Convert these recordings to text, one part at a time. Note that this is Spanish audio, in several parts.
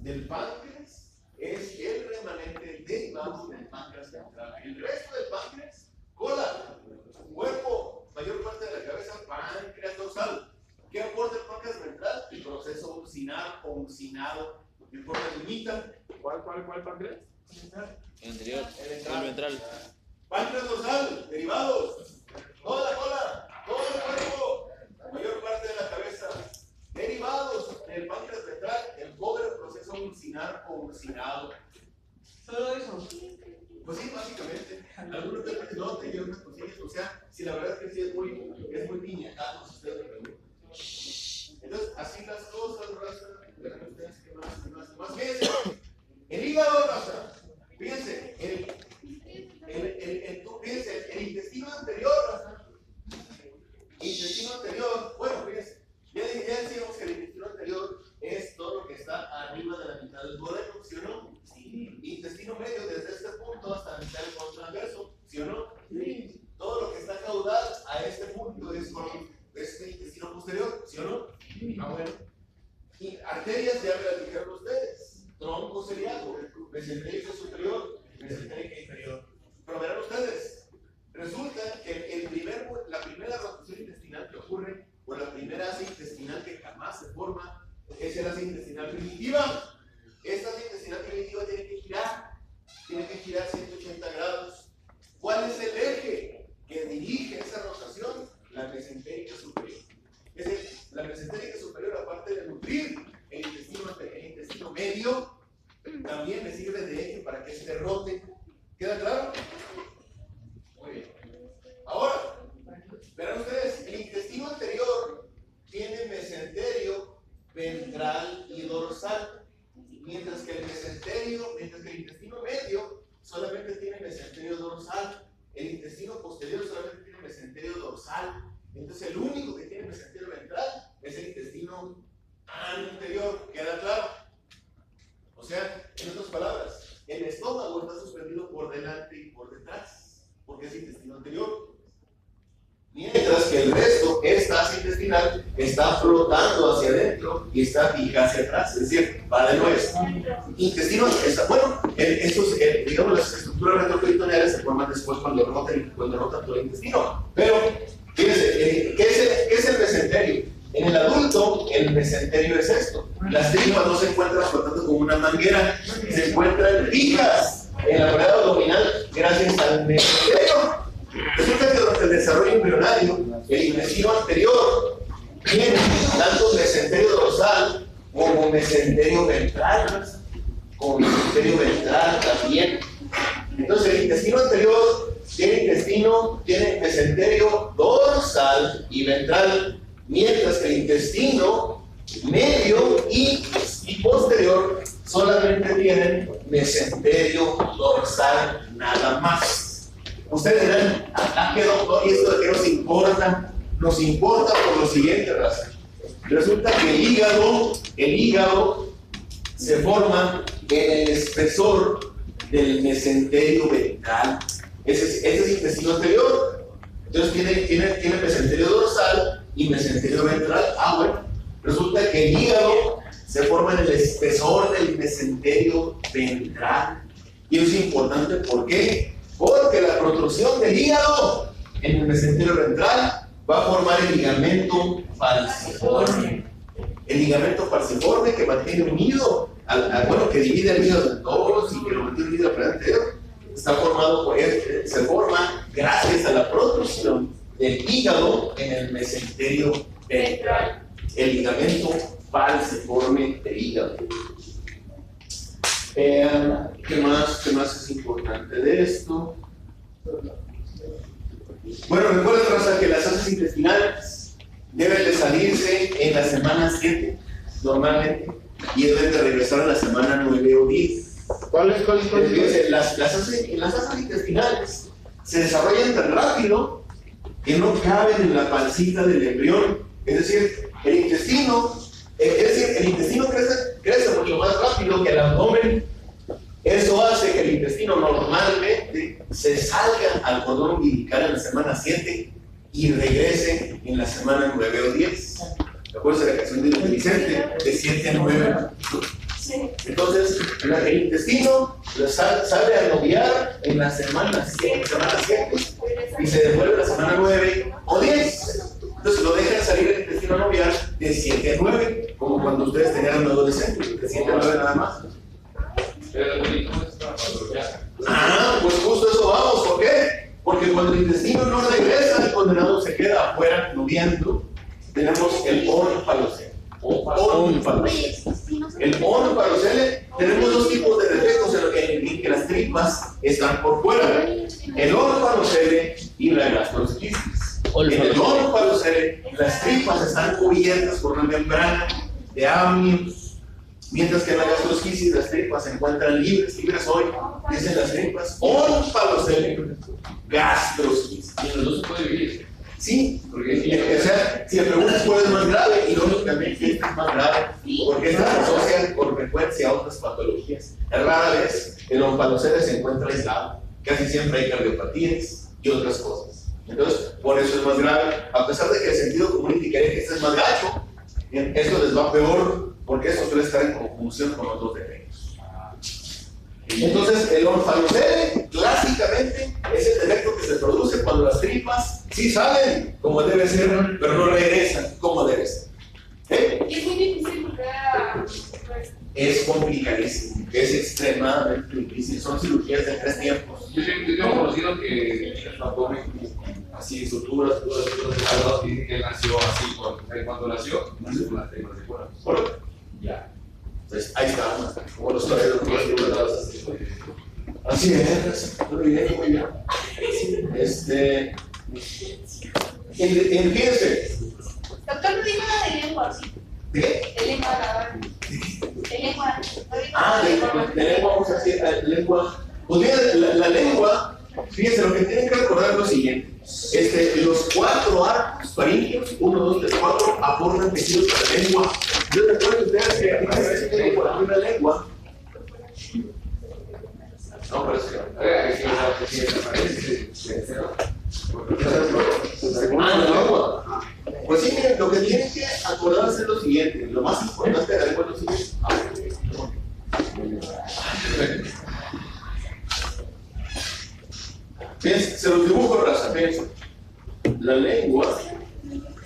del páncreas es el remanente derivado del páncreas central. El resto del páncreas, cola, cuerpo, mayor parte de la cabeza, páncreas dorsal. ¿Qué aporta el páncreas ventral? El proceso uncinar o uncinado de forma limita. ¿Cuál páncreas? El anterior, El el ventral. Páncreas dorsal, derivados. Toda la cola, todo el cuerpo, mayor parte de la cabeza. Derivados del páncreas ventral, el pobre proceso uncinar o uncinado. ¿Solo eso? Pues sí, básicamente. Algunos te no te llevan unas cosillas. O sea, si la verdad es que sí es muy piñacado, si ustedes me preguntan. Entonces, así las cosas, raza. Verán ustedes qué más. Fíjense, el hígado, raza. Fíjense, fíjense, el intestino anterior, raza. Intestino anterior, bueno, fíjense. Ya decíamos que el intestino anterior es todo lo que está arriba de la mitad del duodeno, ¿sí o no? Sí. Intestino medio, desde este punto hasta la mitad del colon transverso, ¿sí o no? Sí. Todo lo que está caudal a este punto es el intestino posterior, ¿sí o no? Sí. Ah, bueno. Y arterias, ya me las dijeron ustedes. Tronco celíaco, mesentérico superior, mesentérica inferior. Pero verán ustedes, resulta que la primera rotación intestinal que ocurre, o la primera asa intestinal que jamás se forma, es el asa intestinal primitiva. Esta asa intestinal primitiva tiene que girar 180 grados. ¿Cuál es el eje que dirige esa rotación? La mesentérica superior. Es decir, la mesentérica superior, aparte de nutrir el intestino medio, también le sirve de eje para que este rote. ¿Queda claro? Muy bien. Ahora, verán ustedes, el intestino anterior tiene mesenterio, ventral y dorsal, mientras que el intestino medio solamente tiene mesenterio dorsal, el intestino posterior solamente tiene mesenterio dorsal. Entonces el único que tiene mesenterio ventral es el intestino anterior. ¿Queda claro? O sea, en otras palabras, el estómago está suspendido por delante y por detrás, porque es intestino anterior. Mientras que el resto, esta asa intestinal, está flotando hacia adentro y está fija hacia atrás, es decir, va de nuez. Intestino, digamos, las estructuras retroperitoneales se forman después cuando rotan todo el intestino. Pero, fíjense, ¿qué es el mesenterio? En el adulto, el mesenterio es esto. Las tripas no se encuentran flotando como una manguera, se encuentran fijas en la pared abdominal gracias al mesenterio. Resulta que durante el desarrollo embrionario, el intestino anterior tiene tanto mesenterio dorsal como mesenterio ventral, también. Entonces el intestino anterior tiene mesenterio dorsal y ventral, mientras que el intestino medio y posterior solamente tienen mesenterio dorsal nada más. Ustedes dirán, ¿qué doctor? ¿Y esto de qué nos importa? Nos importa por lo siguiente, raza. Resulta que el hígado se forma en el espesor del mesenterio ventral. Ese es el intestino anterior. Entonces tiene mesenterio dorsal y mesenterio ventral. Bueno, resulta que el hígado se forma en el espesor del mesenterio ventral. Y eso es importante, ¿por qué? Porque la protrusión del hígado en el mesenterio ventral va a formar el ligamento falciforme. El ligamento falciforme que mantiene unido, que divide el hígado en dos y que lo mantiene unido al frente anterior, se forma gracias a la protrusión del hígado en el mesenterio ventral. El ligamento falciforme del hígado. ¿Qué más es importante de esto? Bueno, recuerden, raza, que las asas intestinales deben de salirse en la semana 7, normalmente, y deben de regresar a la semana 9 o 10. ¿Cuáles? Las asas intestinales se desarrollan tan rápido que no caben en la pancita del embrión. Es decir, el intestino crece mucho más rápido que el abdomen. Eso hace que el intestino normalmente se salga al cordón umbilical en la semana 7 y regrese en la semana 9 o 10. ¿Te acuerdas de la canción de Vicente? De 7 a 9. Entonces, el intestino sale a noviar en la semana 7 y se devuelve la semana 9 o 10. Entonces lo dejan salir el intestino a noviar de 7 a 9, como cuando ustedes tenían un adolescente, de 7 a 9 nada más. Pues justo eso vamos, ¿por qué? Porque cuando el intestino no regresa, el condenado se queda afuera noviando. Tenemos el onfalocele. El onfalocele, tenemos dos tipos de defectos en que las tripas están por fuera: el onfalocele y la gastrosquisis. En el onfalocele, las tripas están cubiertas por una membrana de amnios, mientras que en la gastrosquisis las tripas se encuentran libres hoy, dicen las tripas. Onfalocele, gastrosquisis. Y los dos se puede vivir. Sí, porque, o sea, si le preguntas cuál es más grave, irónicamente esta es más grave, porque esta se asocia con frecuencia a otras patologías. Rara vez el onfalocele se encuentra aislado, casi siempre hay cardiopatías y otras cosas. Entonces, por eso es más grave, a pesar de que el sentido común indicaría que este es más gacho, esto les va peor, porque esto suele estar en conjunción con otros defectos. Entonces, el onfalocele, clásicamente, es el defecto que se produce cuando las tripas sí salen como debe ser, pero no regresan como debe ser. Es muy difícil porque Es complicadísimo, es extremadamente difícil. Son cirugías de 3 tiempos. Yo tengo conocido que así, suturas, y dicen que él nació así, cuando nació con las tripas de fuera. Ya. Entonces, ahí está, como los toreros. Así es, muy bien, muy bien. Fíjense. doctor, no dijo nada de lengua, sí. ¿De qué? De lengua, de lengua. De lengua, vamos a decir, lengua. Pues bien, la lengua, fíjense, lo que tienen que recordar es lo siguiente. Los 4 arcos faríngeos, 1, 2, 3, 4, aportan tejidos para la lengua. Yo recuerdo que ustedes que aquí se tienen por aquí una lengua. No, pero es la lengua. Pues sí, miren, lo que tienen que acordarse es lo siguiente. Lo más importante de la lengua es lo siguiente. Fíjense, se los dibujo, raza, fíjense. La lengua,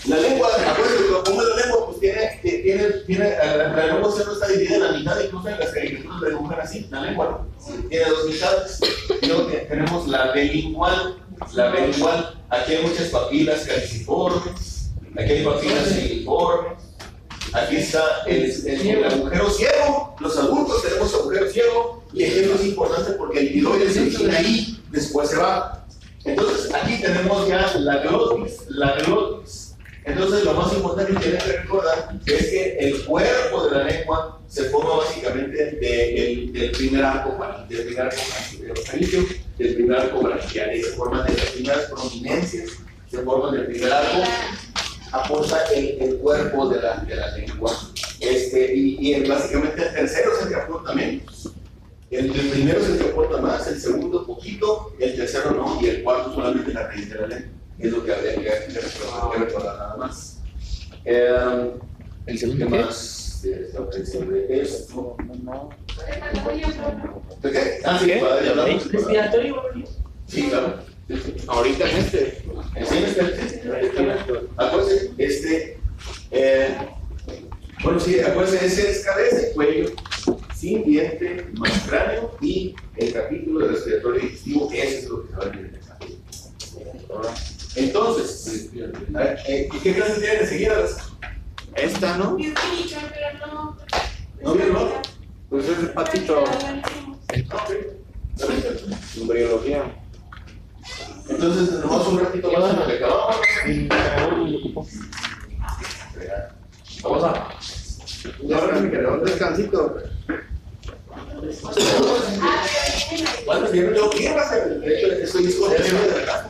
acuérdense, como la lengua, pues la lengua siempre está dividida en la mitad, incluso en las caricaturas le dibujan así, la lengua, ¿no? Tiene 2 mitades. Y luego tenemos la bilingual. Aquí hay muchas papilas caliciformes, aquí hay papilas filiformes, aquí está el agujero ciego. Los adultos tenemos agujero ciego, y aquí es importante porque el tiroides se origina ahí, después se va. Entonces, aquí tenemos ya la glotis. Entonces, lo más importante que tienen que recordar es que el cuerpo de la lengua se forma básicamente del primer arco faríngeo, del primer arco branquial, y se forman de las primeras prominencias, se forman del primer arco, aporta el cuerpo de la lengua. Básicamente el tercero es el que aporta menos. El primero es el que aporta más, el segundo poquito, el tercero no, y el cuarto solamente la raíz de la lengua. Es lo que habría que recordar nada más. ¿El segundo ¿Qué qué? más? Sobre esto. ¿De qué? ¿Qué? Para ya hablamos. Respiratorio. Sí, claro. Ahorita en este. Acuérdense, bueno, sí, acuérdense, ese es cabeza y cuello, sin diente, más cráneo, y el capítulo de respiratorio digestivo, ese es lo que se va a interesar. Entonces, ¿qué clase tienen de seguir? Esta, ¿no? ¿No vieron otro? Pues es el patito. Embriología. Entonces, nomás un ratito más en lo que acabamos. Vamos a. Un descansito. ¿Cuántos vienen? Yo quiero hacer. De hecho, estoy disponible de la casa.